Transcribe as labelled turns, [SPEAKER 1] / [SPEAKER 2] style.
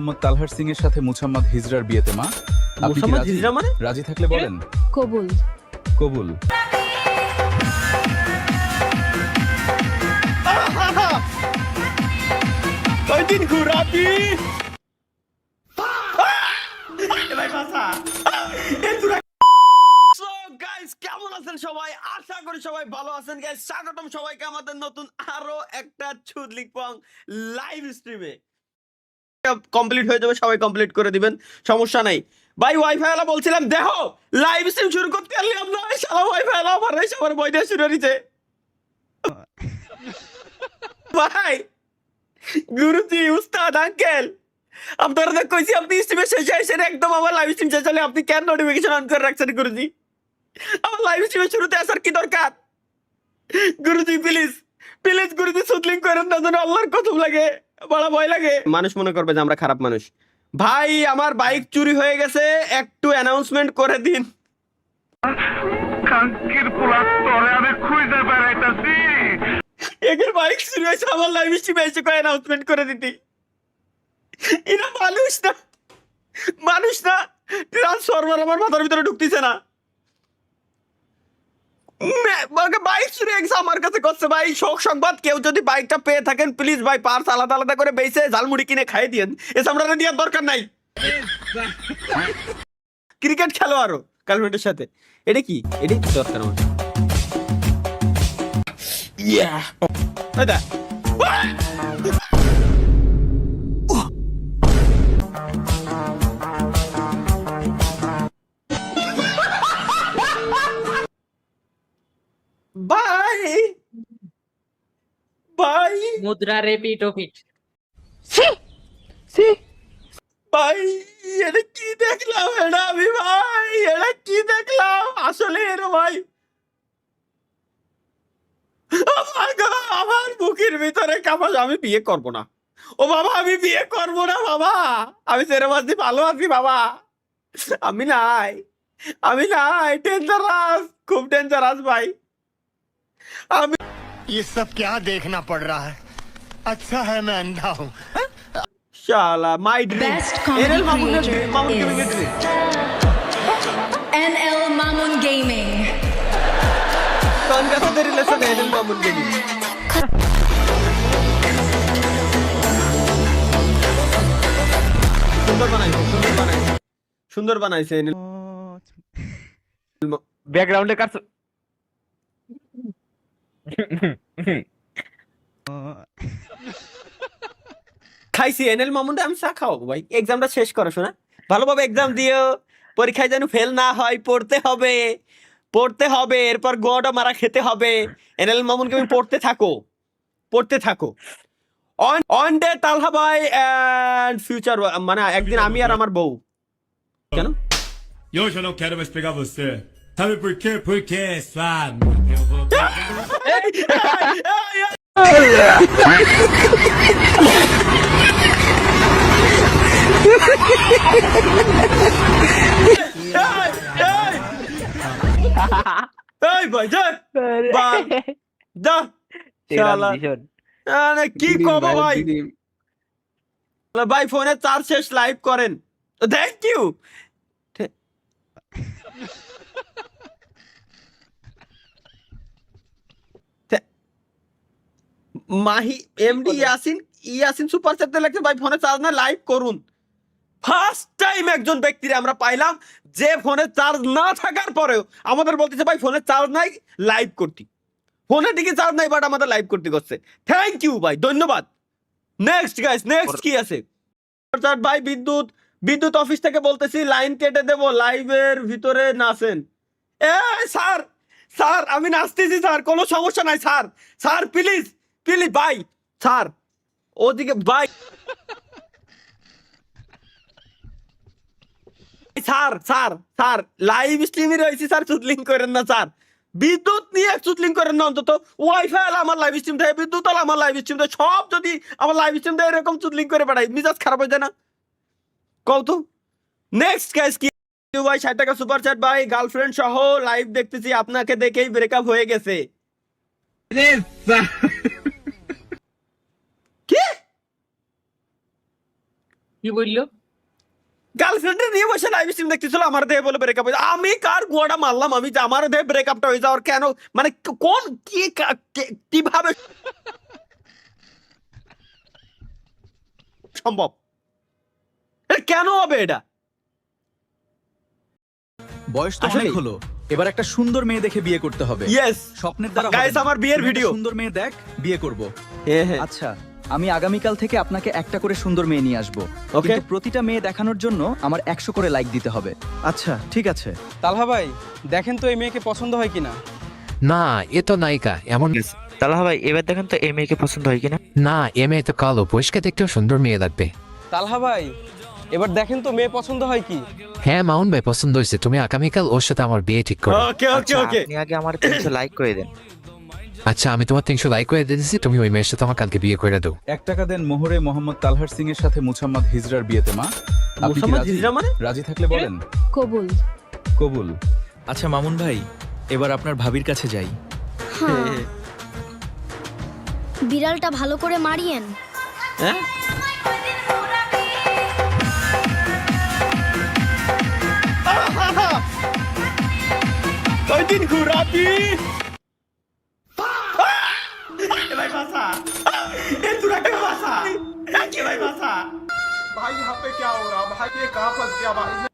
[SPEAKER 1] মোহাম্মদ তালহার সিং এর সাথে মুহাম্মদ হিজরার বিয়েতে মা আপনি কি
[SPEAKER 2] মুহাম্মদ
[SPEAKER 1] রাজি?
[SPEAKER 2] হিজরা মানে?
[SPEAKER 1] রাজি থাকলে বলেন
[SPEAKER 3] কবুল।
[SPEAKER 1] কবুল।
[SPEAKER 2] ওই দিন ঘুরাবি ভাই বাসা সো গাইস কেমন আছেন সবাই? আশা করি সবাই ভালো আছেন গাইস। স্বাগতম সবাইকে আমাদের নতুন আরো একটা চুদলিক পং লাইভ স্ট্রিমে। কমপ্লিট হয়ে যাবে, সবাই কমপ্লিট করে দিবেন, সমস্যা নাই ভাই। ওয়াইফাই ওয়ালা বলছিলাম দেখো লাইভ স্ট্রিম শুরু করতে পারলাম না, শালা ওয়াইফাই ওয়ালা আমার এই সবার বই দিয়ে শুরু হইছে ভাই। গুরুজি উস্তাদ আঙ্কেল আপনারা তো কইছি আপনি স্ট্রিমে শেষে এসে একদম আমার লাইভ স্ট্রিম শেষ হলে আপনি কেন নোটিফিকেশন অন করে রাখছেন গুরুজি? আমার লাইভ স্ট্রিমের শুরুতে আসার কি দরকার? গুরুজি প্লিজ প্লিজ গুরুজি সুদলিং করেন না, যেন আল্লাহর কসম লাগে, বড় ভয় লাগে। মানুষ মনে করবে যে আমরা খারাপ মানুষ। ভাই আমার বাইক চুরি হয়ে গেছে, একটু অ্যানাউন্সমেন্ট করে দিন।
[SPEAKER 4] কাঙ্কির পোলা তরে আমি খুঁজে বেড়াইতাছি।
[SPEAKER 2] একের বাইক চুরি হয়েছে, আমার লাইভ স্ট্রিমে এসে কয় অ্যানাউন্সমেন্ট করে দিতি। এরা মানুষ না, মানুষ না, ট্রান্সফরমার আমার মাথার ভিতরে ঢুকতেছে না। বাইক চুরি হয়েছে আমার কাছে করছে ভাই। শোক সংবাদ, কেউ যদি বাইকটা পেয়ে থাকেন প্লিজ ভাই পার্স আলাদা আলাদা করে বেচে ঝালমুড়ি কিনে খাইয়ে দিয়েন, এ আমরা দেওয়ার দরকার নাই। ক্রিকেট খেলো আরো গার্লফ্রেন্ডের সাথে, এটা কি দরকার আমার? বাই বাই
[SPEAKER 5] মুদ্রা রিপিট ওপিট
[SPEAKER 2] ভাই, এটা কি দেখলাম? এটা আমি ভাই, এটা কি দেখলাম আসলে? এর ভাই আমার বুকের ভিতরে কামাস। আমি বিয়ে করব না ও বাবা, আমি বিয়ে করব না বাবা। আমি সেরকম আছি, ভালো আছি বাবা। আমি নাই, আমি নাই, ডেঞ্জারাস, খুব ডেঞ্জারাস ভাই। আমি
[SPEAKER 4] ये सब क्या देखना पड़ रहा है? अच्छा है मैं अंधा हूँ।
[SPEAKER 2] শালা my dream.
[SPEAKER 3] Best comedy
[SPEAKER 2] NL Mamun
[SPEAKER 3] creator
[SPEAKER 2] Mamun
[SPEAKER 3] is-
[SPEAKER 2] gaming dream.
[SPEAKER 3] NL Mamun Gaming.
[SPEAKER 2] কনগ্রেসের রিলেশন এনএল মামুন গেমিং। সুন্দর বানাইছে, সুন্দর বানাইছে, সুন্দর বানাইছে এনএল।
[SPEAKER 6] ব্যাকগ্রাউন্ডে কাজ
[SPEAKER 2] খাইছি এনএল মামুনটা। আমি চা খাওয়াবো ভাই, এক্সামটা শেষ করো শোনা, ভালোভাবে এক্সাম দিও, পরীক্ষায় যেন ফেল না হয়। পড়তে হবে, পড়তে হবে, এরপর গোয়াটা মারা খেতে হবে। এনএল মামুনকে আমি পড়তে থাকো, পড়তে থাকো। অন ডে তালহা ভাই এন্ড ফিউচার, মানে একদিন আমি আর আমার বউ। কেন?
[SPEAKER 7] E hoje eu não quero mais pegar você. Sabe por quê? Porque, sabe? Eu vou pegar.
[SPEAKER 2] এই ভাই যা যা শালা, আরে কি কব ভাই। ভাই ফোনে চার্জ শেষ, লাইভ করেন। Thank you. Mahi MD Yasin super চ্যাটে লেখছে ভাই ফোনে চার্জ না, লাইভ করুন। ফার্স্ট টাইম একজন ব্যক্তিরে আমরা পাইলাম যে ফোনে চার্জ না থাকার পরেও আমাদের বলতেছে ভাই ফোনে চার্জ নাই, লাইভ করতে। ফোনে ঠিকই চার্জ নাই, বাট আমাদের লাইভ করতে করছে। থ্যাংক ইউ ভাই, ধন্যবাদ। নেক্সট গাইস, নেক্সট কি আছে? ভাই বিদ্যুৎ অফিস থেকে বলতেছি লাইন কেটে দেবো, লাইভের ভিতরে নাচেন। এ স্যার, স্যার আমি নাচতেছি স্যার, কোনো সমস্যা নাই স্যার। স্যার প্লিজ প্লিজ ভাই, স্যার ওদিকে ভাই, স্যার স্যার স্যার লাইভ স্ট্রিমে রয়েছি স্যার, চুদলিং করেন না স্যার। বিদ্যুৎ নিয়ে চুদলিং করেন না, অন্তত ওয়াইফাই আলা আমার লাইভ স্ট্রিম দেয়, বিদ্যুৎ আলা আমার লাইভ স্ট্রিম দেয়, সব যদি আমার লাইভ স্ট্রিম দেয় এরকম চুদলিং করে বেড়াই, মিজাজ খারাপ হয়ে যায় না? কও তো। নেক্সট গাইস কি ভাই? 60 টাকা সুপার চ্যাট ভাই। গার্লফ্রেন্ড সহ লাইভ দেখতেছি, আপনাকে দেখেই ব্রেকআপ হয়ে গেছে। কি
[SPEAKER 3] কি বললো?
[SPEAKER 2] গার্লফ্রেন্ডে নিয়ে বসে লাইভ স্ট্রিম দেখতেছিল, আমার দেহে বলে ব্রেকআপ হয়েছে। আমি কার গোয়াটা মারলাম? আমি যে আমার দেহে ব্রেকআপটা হয়ে যাওয়ার কেন, মানে কোন কি কিভাবে সম্ভব? এটা কেন হবে এটা?
[SPEAKER 1] বয়স তো অনেক
[SPEAKER 2] আসলেই।
[SPEAKER 1] হলো, এবার একটা সুন্দর মেয়ে দেখে বিয়ে করতে হবে।
[SPEAKER 2] ইয়েস
[SPEAKER 1] স্বপ্নের দ্বারা
[SPEAKER 2] গাইস, আমার বিয়ের ভিডিও।
[SPEAKER 1] সুন্দর মেয়ে দেখ, বিয়ে করব।
[SPEAKER 2] হ্যাঁ হ্যাঁ
[SPEAKER 5] আচ্ছা, আমি আগামীকাল থেকে আপনাকে একটা করে সুন্দর মেয়ে নিয়ে আসবো।
[SPEAKER 2] ওকে।
[SPEAKER 5] কিন্তু প্রতিটা মেয়ে দেখানোর জন্য আমার 100 করে লাইক দিতে হবে।
[SPEAKER 6] আচ্ছা ঠিক আছে।
[SPEAKER 8] তালহা ভাই দেখেন তো এই মেয়েকে পছন্দ হয় কিনা।
[SPEAKER 9] না এ তো নায়িকা এমন
[SPEAKER 10] তালহা ভাই এবার দেখেন তো এই মেয়েকে পছন্দ হয় কিনা।
[SPEAKER 9] না এ মেয়ে তো কালো, পরিষ্কার দেখতেও সুন্দর মেয়ে লাগবে।
[SPEAKER 8] তালহা ভাই এবার দেখেন তো মেয়ে পছন্দ হয় কি।
[SPEAKER 9] হ্যাঁ মাউন ভাই পছন্দ হয়েছে, তুমি আগামীকাল ওর সাথে আমার বিয়ে ঠিক করো।
[SPEAKER 2] ওকে ওকে ওকে
[SPEAKER 10] আপনি আগে আমার 300 লাইক করে দেন।
[SPEAKER 9] আচ্ছা আমি তোমার 300 লাইক করে দিয়েছি, তুমি ওই মেয়ের সাথে আমার কালকে বিয়ে করে দাও।
[SPEAKER 1] 1 টাকা দেন মোহরে মোহাম্মদ তালহার সিং এর সাথে মুহাম্মদ হিজরার বিয়েতে মা। আপনি কি
[SPEAKER 2] মুহাম্মদ
[SPEAKER 1] রাজি?
[SPEAKER 2] হিজরা মানে?
[SPEAKER 1] রাজি থাকলে বলেন।
[SPEAKER 11] কবুল।
[SPEAKER 1] কবুল।
[SPEAKER 6] আচ্ছা মামুন ভাই, এবার আপনার ভাবির কাছে যাই।
[SPEAKER 11] হ্যাঁ, বিড়ালটা ভালো করে মারিয়েন।
[SPEAKER 2] হ্যাঁ কয়দিন ঘুরাবি ভাই বাসা এ তুরা কে বাসা কি ভাই বাসা
[SPEAKER 4] भाई यहाँ पे क्या हो रहा? भाई ये कहाँ फंस गया भाई?